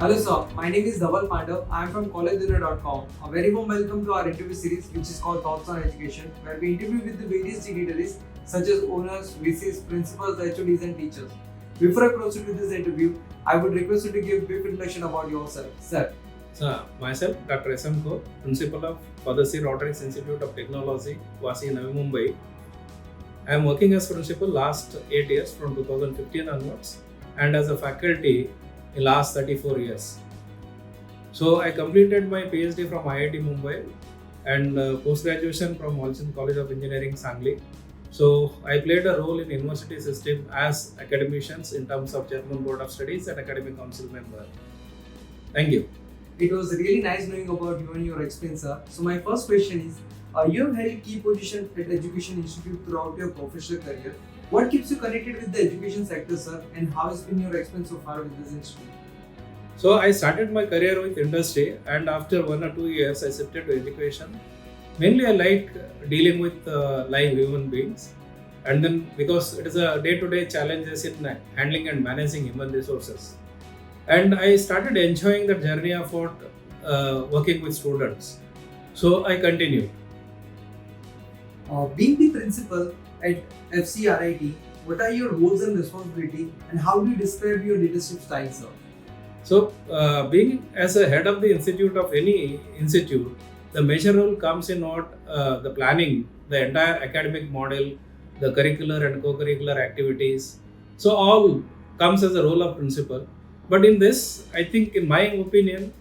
Hello sir, my name is Dhaval Pandav. I am from collegedunner.com. A very warm welcome to our interview series which is called Thoughts on Education, where we interview with the various dignitaries such as owners, VCs, principals, HODs and teachers. Before I proceed with this interview, I would request you to give a brief introduction about yourself. Sir. Myself, Dr. Khot, Principal of Rodrigues Institute of Technology, Wasi, Navi Mumbai. I am working as principal last 8 years from 2015 onwards and as a faculty in last 34 years. So I completed my PhD from IIT Mumbai and post-graduation from Walchand College of Engineering, Sangli. So I played a role in university system as academicians in terms of Chairman Board of Studies and Academic Council member. Thank you. It was really nice knowing about you and your experience, sir. So my first question is, you have held key positions at Education Institute throughout your professional career. What keeps you connected with the education sector, sir, and how has been your experience so far with this institute? So I started my career with industry, and after 1 or 2 years I shifted to education. Mainly I like dealing with live human beings, and then because it is a day-to-day challenges in handling and managing human resources. And I started enjoying the journey of working with students. So I continued. Being the principal at FCRIT, what are your roles and responsibilities, and how do you describe your leadership style, sir? So, being as a head of the institute of any institute, the major role comes in the planning, the entire academic model, the curricular and co-curricular activities. So, all comes as a role of principal. But in this, I think, in my opinion,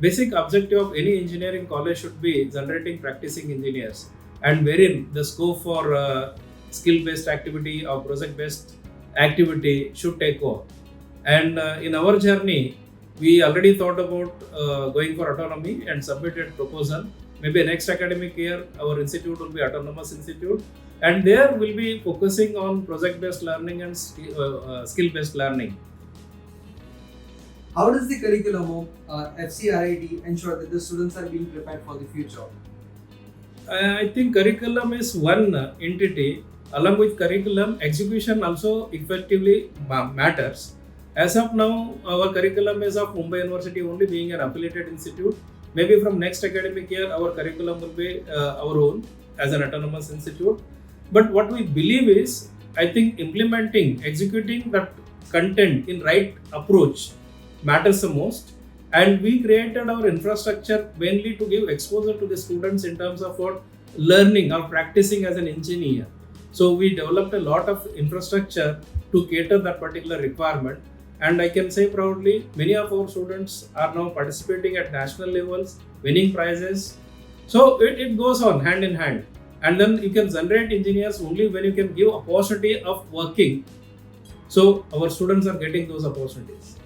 basic objective of any engineering college should be generating practicing engineers, and wherein the scope for skill-based activity or project-based activity should take over. And in our journey, we already thought about going for autonomy and submitted proposal. Maybe next academic year, our institute will be autonomous institute, and there we'll be focusing on project-based learning and skill-based learning. How does the curriculum of FCRIT ensure that the students are being prepared for the future? I think curriculum is one entity. Along with curriculum, execution also effectively matters. As of now, our curriculum is of Mumbai University only, being an affiliated institute. Maybe from next academic year, our curriculum will be our own as an autonomous institute. But what we believe is, I think executing that content in right approach matters the most. And we created our infrastructure mainly to give exposure to the students in terms of learning or practicing as an engineer. So we developed a lot of infrastructure to cater that particular requirement. And I can say proudly, many of our students are now participating at national levels, winning prizes. So it goes on hand in hand. And then you can generate engineers only when you can give opportunity of working. So our students are getting those opportunities.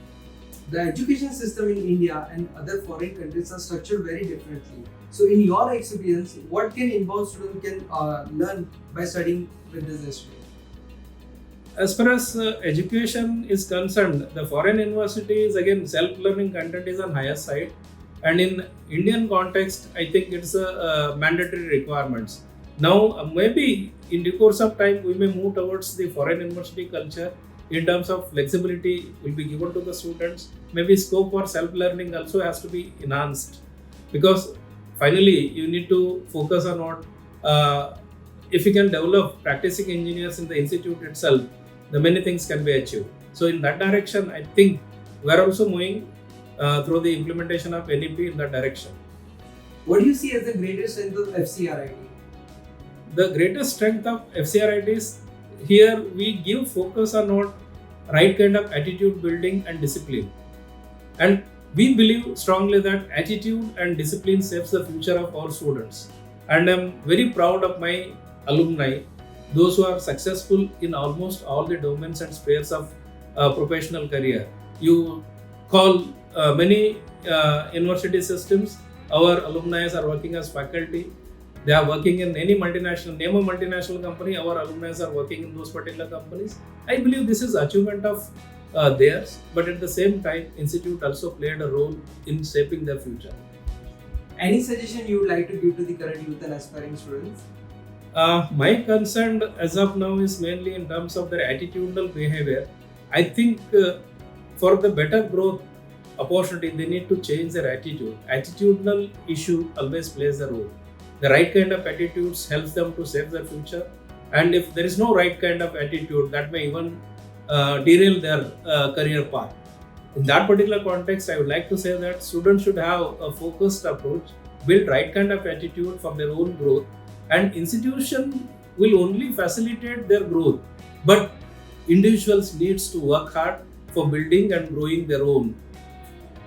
The education system in India and other foreign countries are structured very differently. So in your experience, what can involved student can learn by studying with this institute? As far as education is concerned, the foreign universities, again, self-learning content is on higher side. And in Indian context, I think it's a mandatory requirements. Now, maybe in the course of time, we may move towards the foreign university culture. In terms of flexibility will be given to the students. Maybe scope for self-learning also has to be enhanced, because finally you need to focus on if you can develop practicing engineers in the institute itself, the many things can be achieved. So in that direction, I think we are also moving through the implementation of NEP in that direction. What do you see as the greatest strength of FCRIT? The greatest strength of FCRIT is here we give focus on right kind of attitude building and discipline. And we believe strongly that attitude and discipline shapes the future of our students. And I'm very proud of my alumni, those who are successful in almost all the domains and spheres of professional career. You call many university systems, our alumni are working as faculty. They are working in any multinational, name a multinational company, our alumni are working in those particular companies. I believe this is achievement of theirs, but at the same time, institute also played a role in shaping their future. Any suggestion you would like to give to the current youth and aspiring students? My concern as of now is mainly in terms of their attitudinal behavior. I think for the better growth opportunity, they need to change their attitude. Attitudinal issue always plays a role. The right kind of attitudes helps them to save their future, and if there is no right kind of attitude, that may even derail their career path. In that particular context, I would like to say that students should have a focused approach, build right kind of attitude for their own growth, and institution will only facilitate their growth. But individuals needs to work hard for building and growing their own.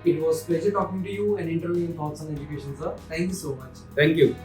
It was pleasure talking to you and interviewing thoughts on education, sir. Thank you so much. Thank you.